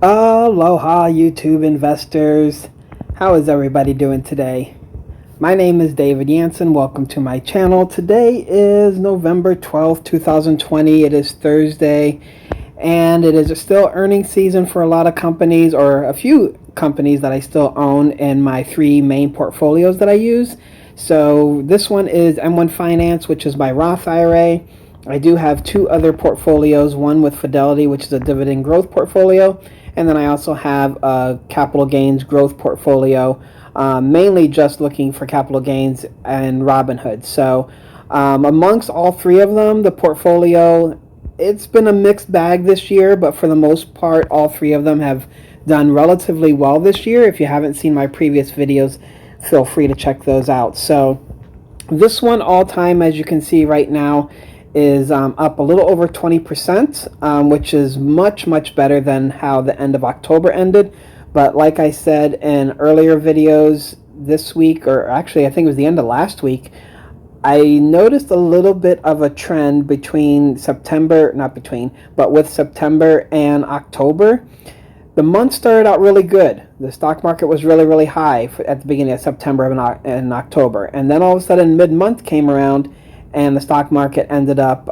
Aloha, YouTube investors. How is everybody doing today? My name is David Yansen. Welcome to my channel. Today is November 12th, 2020. It is Thursday, and it is still earnings season for a lot of companies, or a few companies that I still own in my three main portfolios that I use. So this one is M1 Finance, which is my Roth IRA. I do have two other portfolios, one with Fidelity, which is a dividend growth portfolio, and then I also have a capital gains growth portfolio, mainly just looking for capital gains and Robinhood. So amongst all three of them, the portfolio, it's been a mixed bag this year, but for the most part, all three of them have done relatively well this year. If you haven't seen my previous videos, feel free to check those out. So this one all time, as you can see right now, is up a little over 20%, which is much better than how the end of October ended. But like I said in earlier videos this week, or actually I think it was the end of last week, I noticed a little bit of a trend between September, not between, but with September and October. The month started out really good. The stock market was really high at the beginning of September and October. And then all of a sudden mid-month came around and the stock market ended up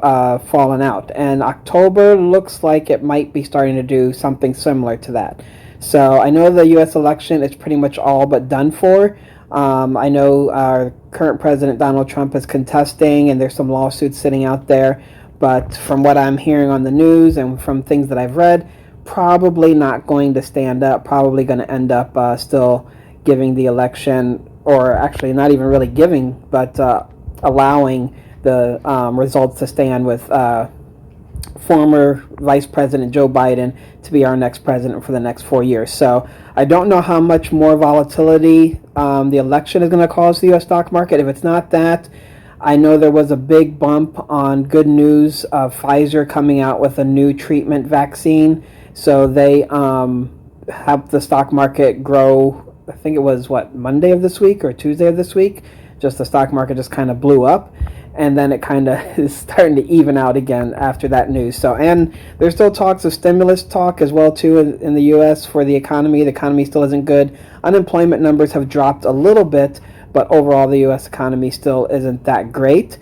falling out. And October looks like it might be starting to do something similar to that. So I know the U.S. election is pretty much all but done for. I know our current president, Donald Trump, is contesting, and there's some lawsuits sitting out there. But from what I'm hearing on the news and from things that I've read, probably not going to stand up, probably going to end up still giving the election, or actually not even really giving, but allowing the results to stand with former Vice President Joe Biden to be our next president for the next 4 years. So I don't know how much more volatility the election is going to cause the U.S. stock market. If it's not that, I know there was a big bump on good news of Pfizer coming out with a new treatment vaccine. So they helped the stock market grow. I think it was, Monday of this week or Tuesday of this week. Just the stock market just kind of blew up. And then it kind of is starting to even out again after that news. So, and there's still talks of stimulus talk as well too in the U.S. for the economy. The economy still isn't good. Unemployment numbers have dropped a little bit, but overall the U.S. economy still isn't that great.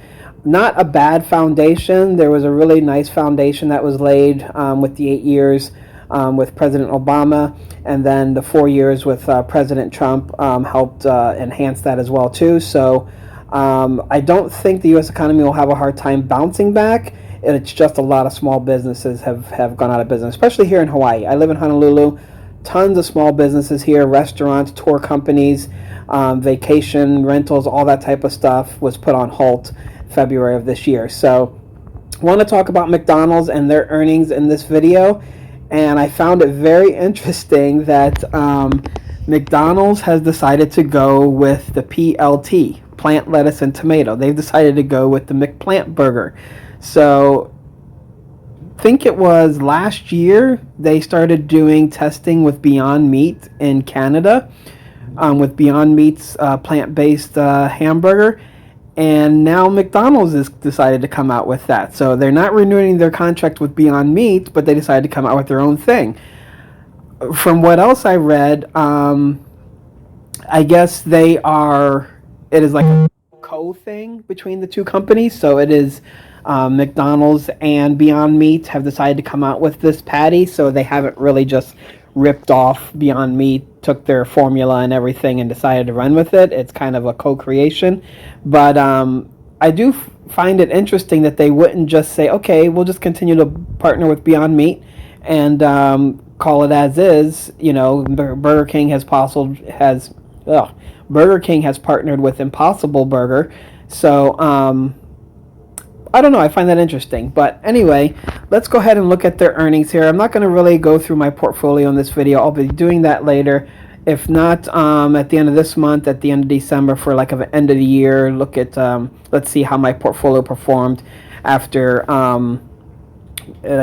Not a bad foundation. There was a really nice foundation that was laid with the 8 years with President Obama, and then the 4 years with President Trump helped enhance that as well too. So I don't think the U.S. economy will have a hard time bouncing back. It's just a lot of small businesses have gone out of business, especially here in Hawaii. I live in Honolulu. Tons of small businesses here, restaurants, tour companies, vacation rentals, all that type of stuff was put on halt February of this year. So I want to talk about McDonald's and their earnings in this video. And I found it very interesting that McDonald's has decided to go with the PLT, plant, lettuce, and tomato. They've decided to go with the McPlant burger. So I think it was last year they started doing testing with Beyond Meat in Canada, with Beyond Meat's plant-based hamburger. And now McDonald's has decided to come out with that. So they're not renewing their contract with Beyond Meat, but they decided to come out with their own thing. From what else I read, I guess it is like a co-thing between the two companies. So it is McDonald's and Beyond Meat have decided to come out with this patty. So they haven't really just ripped off Beyond Meat, took their formula and everything and decided to run with it. It's kind of a co-creation. But I do find it interesting that they wouldn't just say, okay, we'll just continue to partner with Beyond Meat and call it as is. You know, Burger King has partnered with Impossible Burger. So I don't know, I find that interesting. But anyway, let's go ahead and look at their earnings here. I'm not going to really go through my portfolio in this video. I'll be doing that later. If not, at the end of this month, at the end of December, for like an end of the year, look at, let's see how my portfolio performed after, I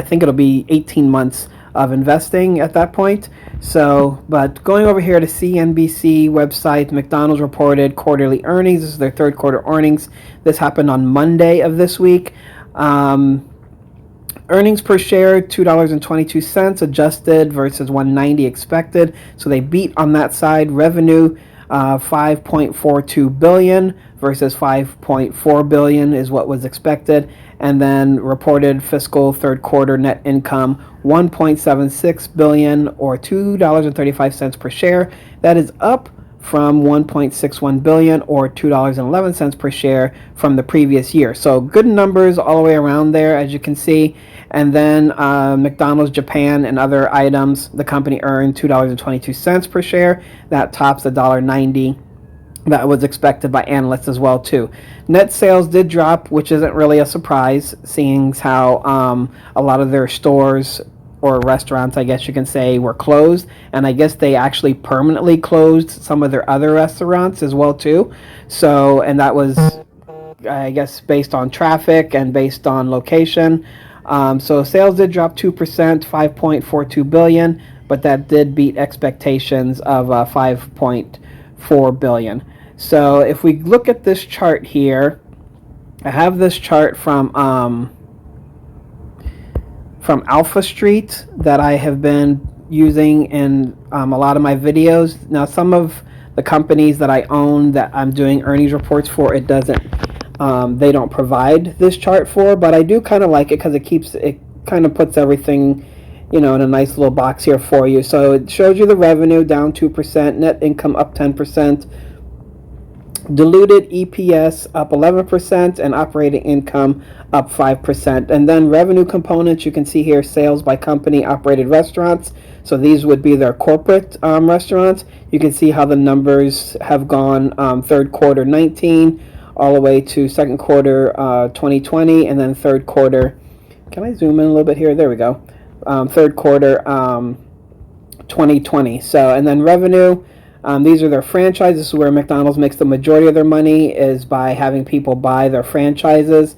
think it'll be 18 months of investing at that point. So, but going over here to CNBC website, McDonald's reported quarterly earnings. This is their third quarter earnings. This happened on Monday of this week. Earnings per share, $2.22 adjusted versus 190 expected. So they beat on that side. Revenue, 5.42 billion versus 5.4 billion is what was expected. And then reported fiscal third quarter net income, 1.76 billion or $2.35 per share. That is up from 1.61 billion or $2.11 per share from the previous year. So good numbers all the way around there, as you can see. And then McDonald's Japan and other items, the company earned $2.22 per share. That tops the $1.90 that was expected by analysts as well too. Net sales did drop, which isn't really a surprise, seeing how a lot of their stores or restaurants, I guess you can say, were closed, and I guess they actually permanently closed some of their other restaurants as well too. So, and that was, I guess, based on traffic and based on location. So sales did drop 2%, 5.42 billion, but that did beat expectations of 5.4 billion. So if we look at this chart here, I have this chart from Alpha Street that I have been using in a lot of my videos. Now, some of the companies that I own that I'm doing earnings reports for, it doesn't, they don't provide this chart for, but I do kind of like it because it kind of puts everything, in a nice little box here for you. So it shows you the revenue down 2%, net income up 10%, diluted EPS up 11%, and operating income up 5%. And then revenue components, you can see here sales by company operated restaurants. So these would be their corporate restaurants. You can see how the numbers have gone third quarter 19 all the way to second quarter 2020, and then third quarter, can I zoom in a little bit here? There we go. Third quarter 2020. So, and then revenue, these are their franchises. This is where McDonald's makes the majority of their money, is by having people buy their franchises.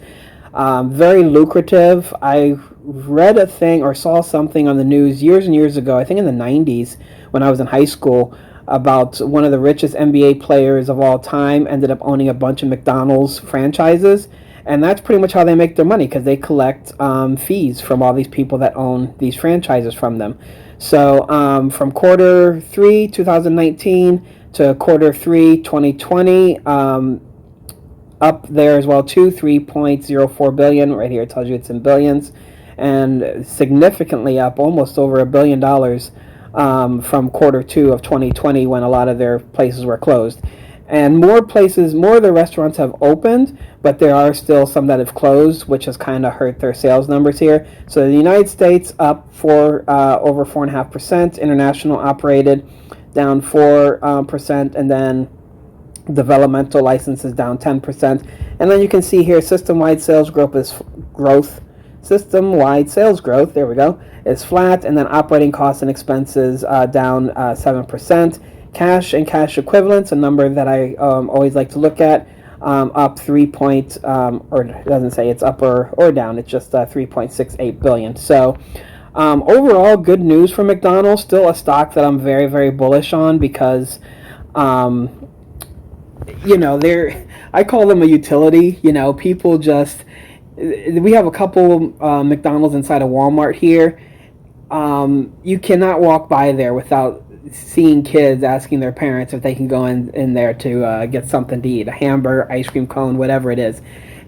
Very lucrative. I read a thing or saw something on the news years and years ago, I think in the 90s when I was in high school, about one of the richest NBA players of all time ended up owning a bunch of McDonald's franchises. And that's pretty much how they make their money, because they collect fees from all these people that own these franchises from them. So from quarter 3 2019 to quarter 3 2020, up there as well too, 3.04 billion. Right here it tells you it's in billions, and significantly up, almost over $1 billion from quarter 2 of 2020, when a lot of their places were closed. And more of the restaurants have opened, but there are still some that have closed, which has kind of hurt their sales numbers here. So the United States up for over 4.5%, international operated down 4%, and then developmental licenses down 10%. And then you can see here system-wide sales growth. System-wide sales growth, there we go, is flat, and then operating costs and expenses down 7%. Cash and cash equivalents, a number that I always like to look at, up 3 or it doesn't say it's up or down, it's just 3.68 billion. So overall, good news for McDonald's. Still a stock that I'm very, very bullish on, because I call them a utility. People just, we have a couple McDonald's inside of Walmart here. You cannot walk by there without seeing kids asking their parents if they can go in there to get something to eat, a hamburger, ice cream cone, whatever it is.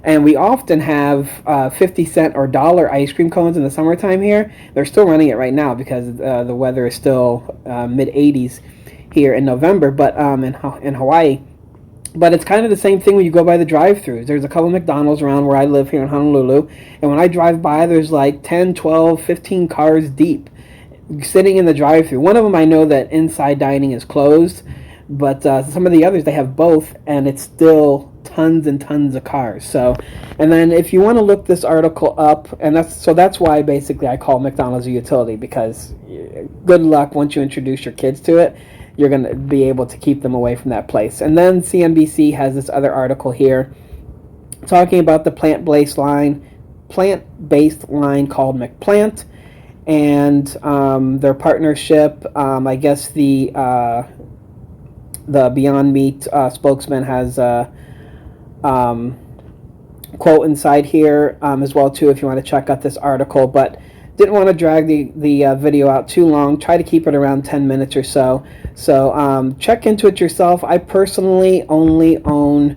And we often have 50-cent or dollar ice cream cones in the summertime here. They're still running it right now because the weather is still mid-80s here in November, but in Hawaii. But it's kind of the same thing when you go by the drive-thrus. There's a couple McDonald's around where I live here in Honolulu, and when I drive by, there's like 10, 12, 15 cars deep sitting in the drive-thru. One of them I know that inside dining is closed, but some of the others, they have both, and it's still tons and tons of cars. So, and then if you want to look this article up, and that's why basically I call McDonald's a utility, because good luck once you introduce your kids to it, you're going to be able to keep them away from that place. And then CNBC has this other article here talking about the plant-based line called McPlant, and their partnership. I guess the Beyond Meat spokesman has quote inside here as well too if you want to check out this article, but didn't want to drag the video out too long. Try to keep it around 10 minutes or so. So check into it yourself. I personally only own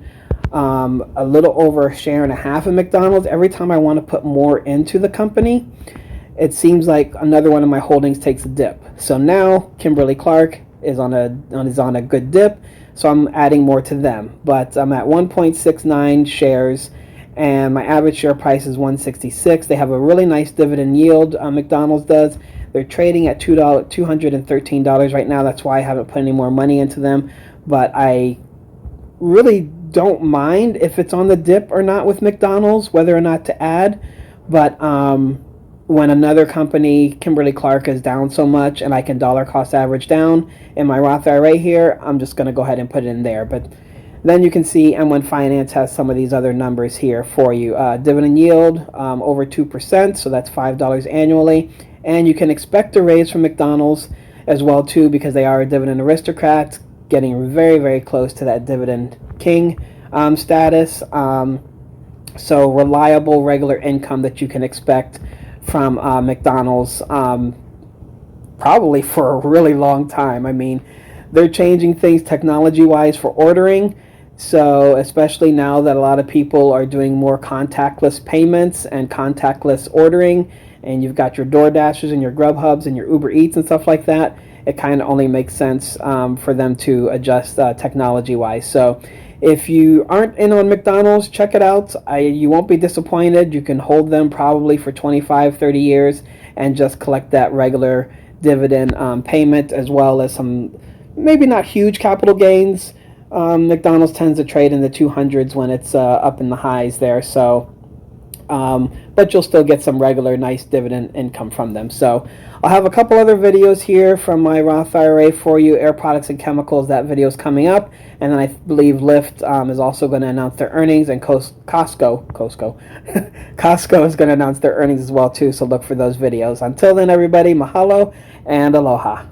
a little over a share and a half of McDonald's. Every time I want to put more into the company, it seems like another one of my holdings takes a dip. So now Kimberly-Clark is on a good dip, so I'm adding more to them. But I'm at 1.69 shares, and my average share price is 166. They have a really nice dividend yield. McDonald's does. They're trading at $213 right now. That's why I haven't put any more money into them. But I really don't mind if it's on the dip or not with McDonald's, whether or not to add. But when another company, Kimberly-Clark, is down so much and I can dollar cost average down in my Roth IRA here, I'm just going to go ahead and put it in there. But then you can see M1 Finance has some of these other numbers here for you. Dividend yield over 2%, so that's $5 annually. And you can expect a raise from McDonald's as well too, because they are a dividend aristocrat, getting very, very close to that dividend king status. So reliable, regular income that you can expect from McDonald's probably for a really long time. I mean, they're changing things technology-wise for ordering. So especially now that a lot of people are doing more contactless payments and contactless ordering, and you've got your DoorDashers and your Grubhubs and your Uber Eats and stuff like that, it kind of only makes sense for them to adjust technology-wise. So if you aren't in on McDonald's, check it out. You won't be disappointed. You can hold them probably for 25, 30 years and just collect that regular dividend payment, as well as some maybe not huge capital gains. McDonald's tends to trade in the 200s when it's up in the highs there. So but you'll still get some regular nice dividend income from them. So I'll have a couple other videos here from my Roth IRA for you, Air Products and Chemicals. That video is coming up. And then I believe Lyft is also going to announce their earnings, and Costco is going to announce their earnings as well too. So look for those videos. Until then, everybody, mahalo and aloha.